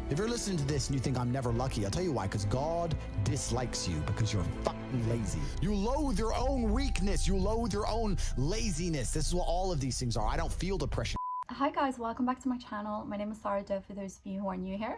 If you're listening to this and you think I'm never lucky, I'll tell you why, because God dislikes you because you're fucking lazy. You loathe your own weakness. You loathe your own laziness. This is what all of these things are. I don't feel depression. Hi guys, welcome back to my channel. My name is Sarah Dove for those of you who are new here.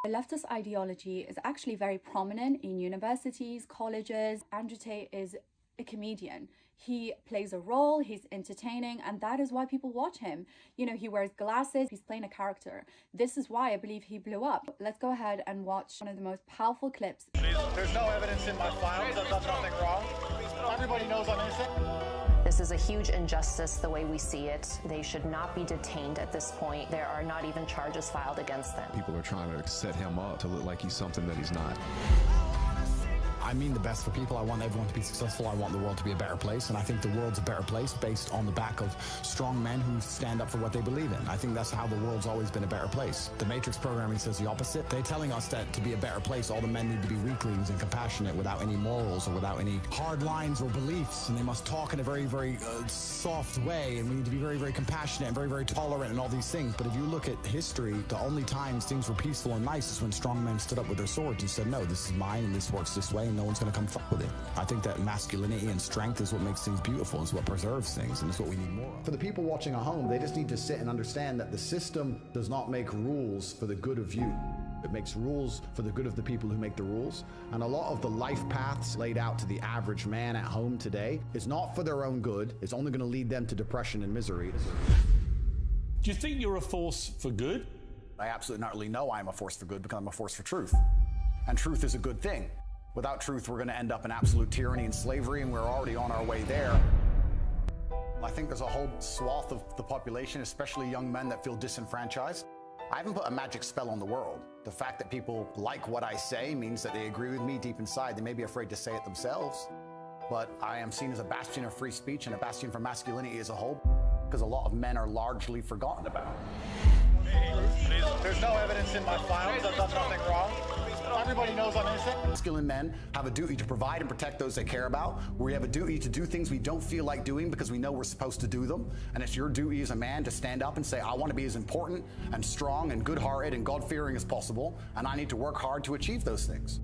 The leftist ideology is actually very prominent in universities, colleges. Andrew Tate is a comedian. He plays a role, he's entertaining, and that is why people watch him. You know, he wears glasses, he's playing a character. This is why I believe he blew up. Let's go ahead and watch one of the most powerful clips. There's no evidence in my files. I've done nothing wrong. Everybody knows I'm innocent. This is a huge injustice the way we see it. They should not be detained at this point. There are not even charges filed against them. People are trying to set him up to look like he's something that he's not. I mean the best for people. I want everyone to be successful. I want the world to be a better place. And I think the world's a better place based on the back of strong men who stand up for what they believe in. I think that's how the world's always been a better place. The Matrix programming says the opposite. They're telling us that to be a better place, all the men need to be weaklings and compassionate without any morals or without any hard lines or beliefs. And they must talk in a very, very soft way. And we need to be very, very compassionate and very, very tolerant and all these things. But if you look at history, the only times things were peaceful and nice is when strong men stood up with their swords and said, no, this is mine and this works this way. And no one's going to come fuck with it. I think that masculinity and strength is what makes things beautiful. It's what preserves things, and it's what we need more of. For the people watching at home, they just need to sit and understand that the system does not make rules for the good of you. It makes rules for the good of the people who make the rules. And a lot of the life paths laid out to the average man at home today is not for their own good. It's only going to lead them to depression and misery. Do you think you're a force for good? I absolutely not really know I'm a force for good because I'm a force for truth. And truth is a good thing. Without truth, we're going to end up in absolute tyranny and slavery, and we're already on our way there. I think there's a whole swath of the population, especially young men, that feel disenfranchised. I haven't put a magic spell on the world. The fact that people like what I say means that they agree with me deep inside. They may be afraid to say it themselves, but I am seen as a bastion of free speech and a bastion for masculinity as a whole, because a lot of men are largely forgotten about. There's no evidence in my files. I've done nothing wrong. Everybody knows I'm innocent. Masculine men have a duty to provide and protect those they care about. We have a duty to do things we don't feel like doing because we know we're supposed to do them. And it's your duty as a man to stand up and say, I want to be as important and strong and good-hearted and God-fearing as possible, and I need to work hard to achieve those things.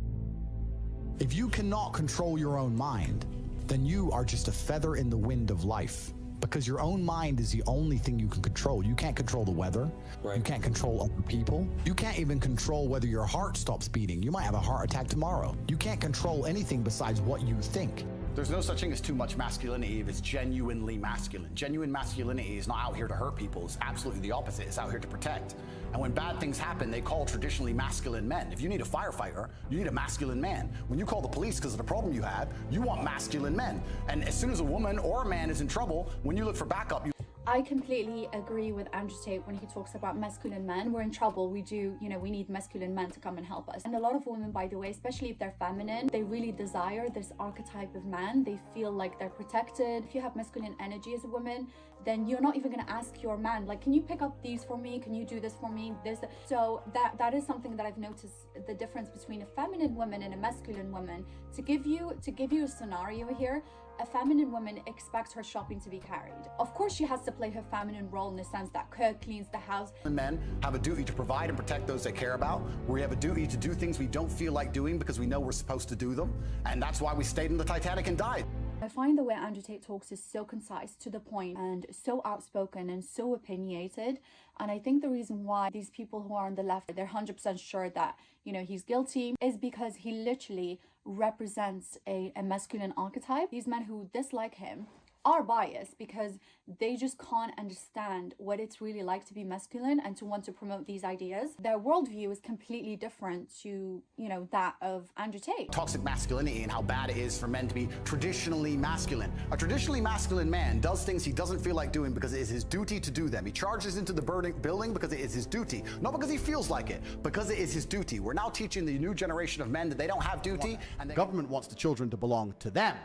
If you cannot control your own mind, then you are just a feather in the wind of life. Because your own mind is the only thing you can control. You can't control the weather. Right. You can't control other people. You can't even control whether your heart stops beating. You might have a heart attack tomorrow. You can't control anything besides what you think. There's no such thing as too much masculinity if it's genuinely masculine. Genuine masculinity is not out here to hurt people. It's absolutely the opposite. It's out here to protect. And when bad things happen, they call traditionally masculine men. If you need a firefighter, you need a masculine man. When you call the police because of the problem you have, you want masculine men. And as soon as a woman or a man is in trouble, when you look for backup, you... I completely agree with Andrew Tate when he talks about masculine men. We're in trouble. We need masculine men to come and help us. And a lot of women, by the way, especially if they're feminine, they really desire this archetype of man. They feel like they're protected. If you have masculine energy as a woman, then you're not even going to ask your man, like, can you pick up these for me? Can you do this for me? This. So that is something that I've noticed, the difference between a feminine woman and a masculine woman. To give you a scenario here, a feminine woman expects her shopping to be carried. Of course, she has to play her feminine role in the sense that cook, cleans the house. Men have a duty to provide and protect those they care about. We have a duty to do things we don't feel like doing because we know we're supposed to do them. And that's why we stayed in the Titanic and died. I find the way Andrew Tate talks is so concise, to the point, and so outspoken and so opinionated. And I think the reason why these people who are on the left, they're 100% sure that, you know, he's guilty, is because he literally represents a masculine archetype. These men who dislike him are biased because they just can't understand what it's really like to be masculine and to want to promote these ideas. Their worldview is completely different to, you know, that of Andrew Tate. Toxic masculinity and how bad it is for men to be traditionally masculine. A traditionally masculine man does things he doesn't feel like doing because it is his duty to do them. He charges into the building because it is his duty, not because he feels like it, because it is his duty. We're now teaching the new generation of men that they don't have duty, and the government wants the children to belong to them.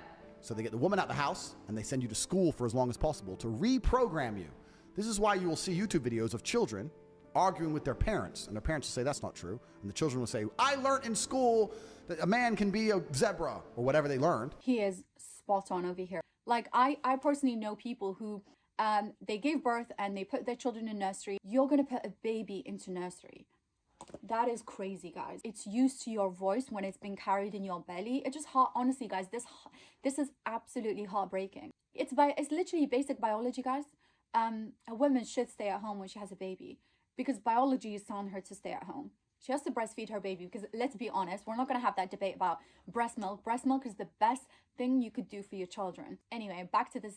So they get the woman out the house and they send you to school for as long as possible to reprogram you. This is why you will see YouTube videos of children arguing with their parents, and their parents will say that's not true, and the children will say, I learned in school that a man can be a zebra, or whatever they learned. He is spot on over here. Like, I personally know people who they gave birth and they put their children in nursery. You're going to put a baby into nursery. That is crazy, guys. It's used to your voice when it's been carried in your belly. It just honestly, guys, this is absolutely heartbreaking. It's literally basic biology, guys. A woman should stay at home when she has a baby because biology is telling her to stay at home. She has to breastfeed her baby because, let's be honest, we're not going to have that debate about breast milk. Breast milk is the best thing you could do for your children. Anyway, back to this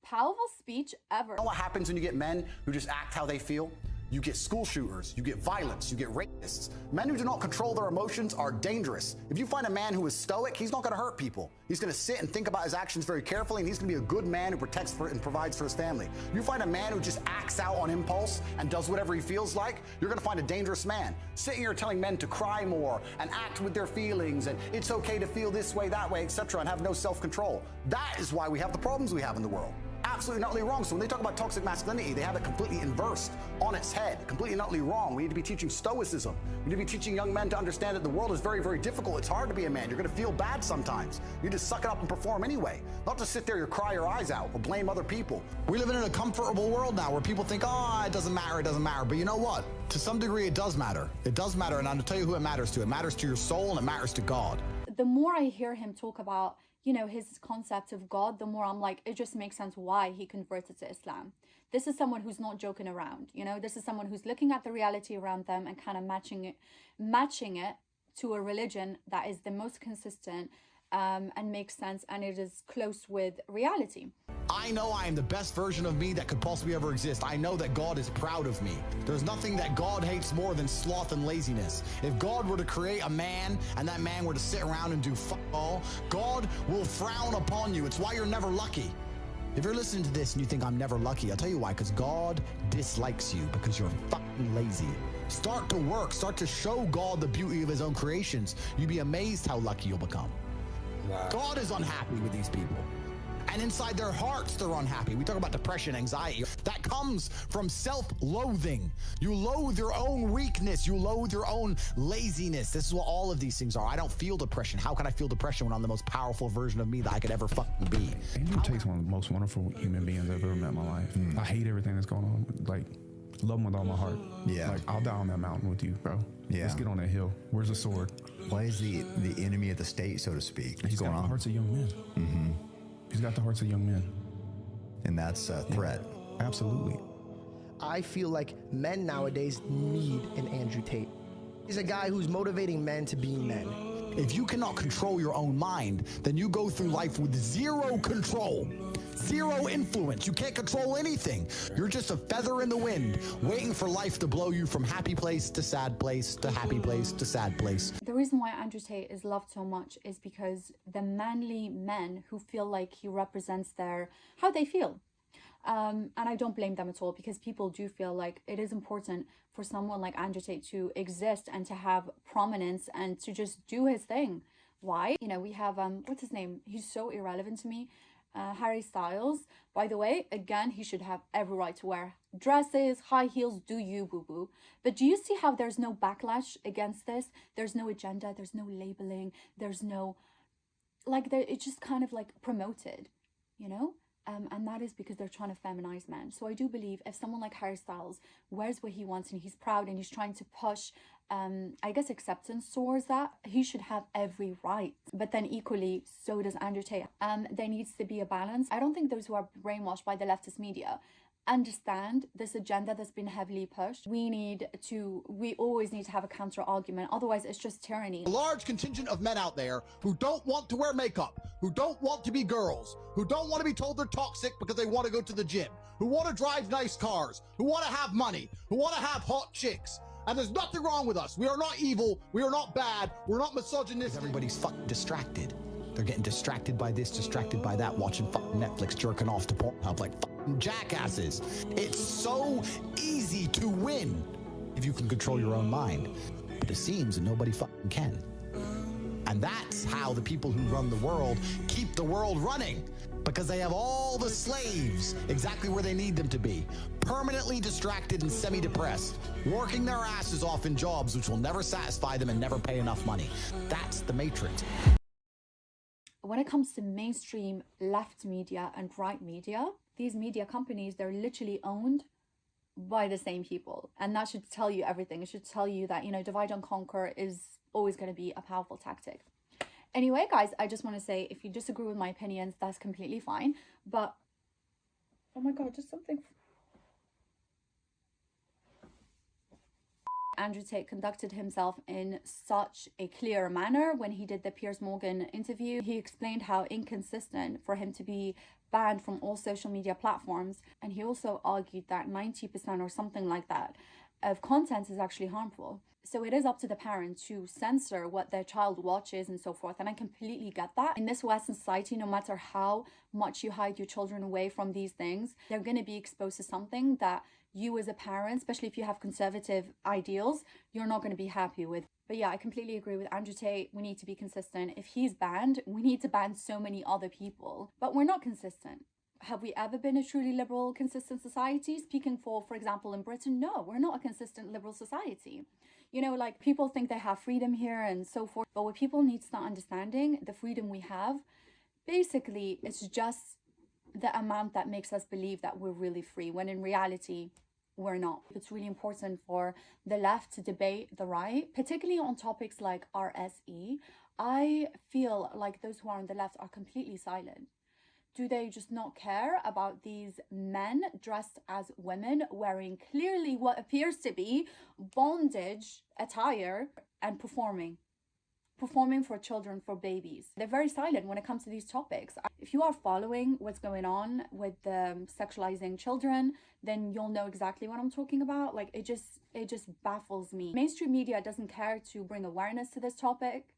powerful speech ever. You know what happens when you get men who just act how they feel? You get school shooters, you get violence, you get rapists. Men who do not control their emotions are dangerous. If you find a man who is stoic, he's not going to hurt people. He's going to sit and think about his actions very carefully, and he's going to be a good man who protects and provides for his family. You find a man who just acts out on impulse and does whatever he feels like, you're going to find a dangerous man. Sitting here telling men to cry more and act with their feelings and it's okay to feel this way, that way, etc., and have no self-control. That is why we have the problems we have in the world. Absolutely not wrong. So when they talk about toxic masculinity, they have it completely inversed on its head, completely not wrong. We need to be teaching stoicism. We need to be teaching young men to understand that the world is very, very difficult. It's hard to be a man. You're going to feel bad sometimes. You just suck it up and perform anyway. Not to sit there and cry your eyes out or blame other people. We live in a comfortable world now where people think, oh, it doesn't matter, it doesn't matter. But you know what? To some degree, it does matter. It does matter, and I'm going to tell you who it matters to. It matters to your soul, and it matters to God. The more I hear him talk about, you know, his concept of God, the more I'm like, it just makes sense why he converted to Islam. This is someone who's not joking around, you know, this is someone who's looking at the reality around them and kind of matching it to a religion that is the most consistent and makes sense, and it is close with reality. I know I am the best version of me that could possibly ever exist. I know that God is proud of me. There's nothing that God hates more than sloth and laziness. If God were to create a man and that man were to sit around and do fuck all, God will frown upon you. It's why you're never lucky. If you're listening to this and you think I'm never lucky, I'll tell you why, because God dislikes you because you're fucking lazy. Start to work, start to show God the beauty of his own creations. You'd be amazed how lucky you'll become. Wow. God is unhappy with these people. And inside their hearts, they're unhappy. We talk about depression, anxiety. That comes from self-loathing. You loathe your own weakness. You loathe your own laziness. This is what all of these things are. I don't feel depression. How can I feel depression when I'm the most powerful version of me that I could ever fucking be? Andrew Tate's one of the most wonderful human beings I've ever met in my life. I hate everything that's going on. Like, love him with all my heart. Yeah. Like, I'll die on that mountain with you, bro. Yeah. Let's get on that hill. Where's the sword? Why is the enemy of the state, so to speak? He's got the hearts of young men. Mm-hmm. He's got the hearts of young men. And that's a threat. Yeah. Absolutely. I feel like men nowadays need an Andrew Tate. He's a guy who's motivating men to be men. If you cannot control your own mind, then you go through life with zero control, zero influence. You can't control anything. You're just a feather in the wind, waiting for life to blow you from happy place to sad place to happy place to sad place. The reason why Andrew Tate is loved so much is because the manly men who feel like he represents how they feel. And I don't blame them at all, because people do feel like it is important for someone like Andrew Tate to exist and to have prominence and to just do his thing. Why? You know, we have, what's his name? He's so irrelevant to me. Harry Styles. By the way, again, he should have every right to wear dresses, high heels, do you, boo-boo. But do you see how there's no backlash against this? There's no agenda, there's no labeling, there's no, it's just kind of like promoted, you know? And that is because they're trying to feminize men. So I do believe if someone like Harry Styles wears what he wants and he's proud and he's trying to push, I guess, acceptance towards that, he should have every right. But then equally, so does Andrew Tate. There needs to be a balance. I don't think those who are brainwashed by the leftist media understand this agenda that's been heavily pushed. We always need to have a counter argument. Otherwise, it's just tyranny. A large contingent of men out there who don't want to wear makeup, who don't want to be girls, who don't want to be told they're toxic because they want to go to the gym, who want to drive nice cars, who want to have money, who want to have hot chicks. And there's nothing wrong with us. We are not evil. We are not bad. We're not misogynistic. Everybody's fucking distracted. They're getting distracted by this, distracted by that, watching fucking Netflix, jerking off to Pornhub like fucking jackasses. It's so easy to win if you can control your own mind. But it seems that nobody fucking can. And that's how the people who run the world keep the world running. because they have all the slaves exactly where they need them to be, permanently distracted and semi-depressed, working their asses off in jobs which will never satisfy them and never pay enough money. That's the matrix. When it comes to mainstream left media and right media, these media companies, they're literally owned by the same people. And that should tell you everything. It should tell you that, you know, divide and conquer is always going to be a powerful tactic. Anyway, guys, I just want to say, if you disagree with my opinions, that's completely fine. But, oh my God, just something. Andrew Tate conducted himself in such a clear manner when he did the Piers Morgan interview. He explained how inconsistent for him to be banned from all social media platforms. And he also argued that 90% or something like that of content is actually harmful. So it is up to the parent to censor what their child watches and so forth. And I completely get that. In this Western society, no matter how much you hide your children away from these things, they're going to be exposed to something that you as a parent, especially if you have conservative ideals, you're not going to be happy with. But yeah, I completely agree with Andrew Tate. We need to be consistent. If he's banned, we need to ban so many other people. But we're not consistent. Have we ever been a truly liberal, consistent society? Speaking for example, in Britain, no, we're not a consistent liberal society. You know, like, people think they have freedom here and so forth. But what people need to start understanding, the freedom we have, basically, it's just the amount that makes us believe that we're really free, when in reality, we're not. It's really important for the left to debate the right, particularly on topics like RSE. I feel like those who are on the left are completely silent. Do they just not care about these men dressed as women, wearing clearly what appears to be bondage attire and performing for children, for babies? They're very silent when it comes to these topics. If you are following what's going on with sexualizing children, then you'll know exactly what I'm talking about. Like, it just baffles me. Mainstream media doesn't care to bring awareness to this topic.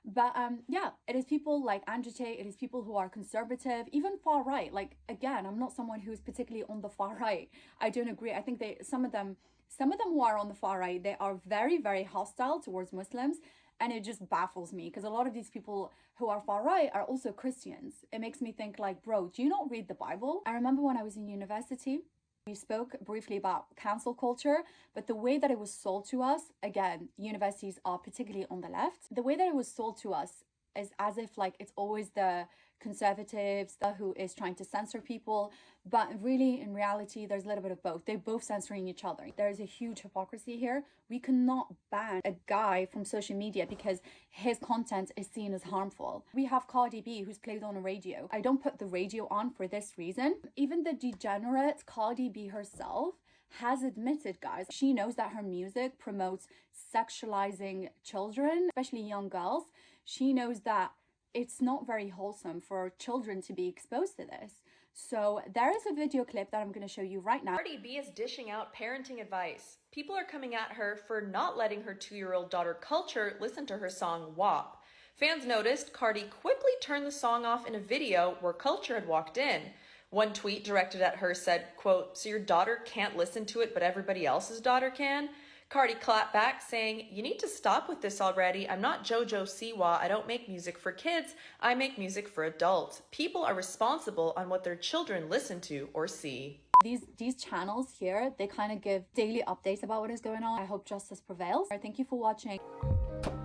But yeah, it is people like Andrew Tate, it is people who are conservative, even far right. Like, again, I'm not someone who's particularly on the far right. I don't agree. I think some of them who are on the far right, they are very, very hostile towards Muslims. And it just baffles me, because a lot of these people who are far right are also Christians. It makes me think, like, bro, do you not read the Bible? I remember when I was in university, we spoke briefly about cancel culture, but the way that it was sold to us, again, universities are particularly on the left, the way that it was sold to us is as if, like, it's always the conservatives who is trying to censor people. But really, in reality, there's a little bit of both. They're both censoring each other. There's a huge hypocrisy here. We cannot ban a guy from social media because his content is seen as harmful. We have Cardi B, who's played on a radio. I don't put the radio on for this reason. Even the degenerate Cardi B herself has admitted, guys, she knows that her music promotes sexualizing children, especially young girls. She knows that it's not very wholesome for children to be exposed to this. So there is a video clip that I'm going to show you right now. Cardi B is dishing out parenting advice. People are coming at her for not letting her 2-year-old daughter Culture listen to her song WAP. Fans noticed Cardi quickly turned the song off in a video where Culture had walked in. One tweet directed at her said, quote, "So your daughter can't listen to it, but everybody else's daughter can?" Cardi clapped back saying, "You need to stop with this already. I'm not JoJo Siwa. I don't make music for kids. I make music for adults. People are responsible on what their children listen to or see." These channels here, they kind of give daily updates about what is going on. I hope justice prevails. Thank you for watching.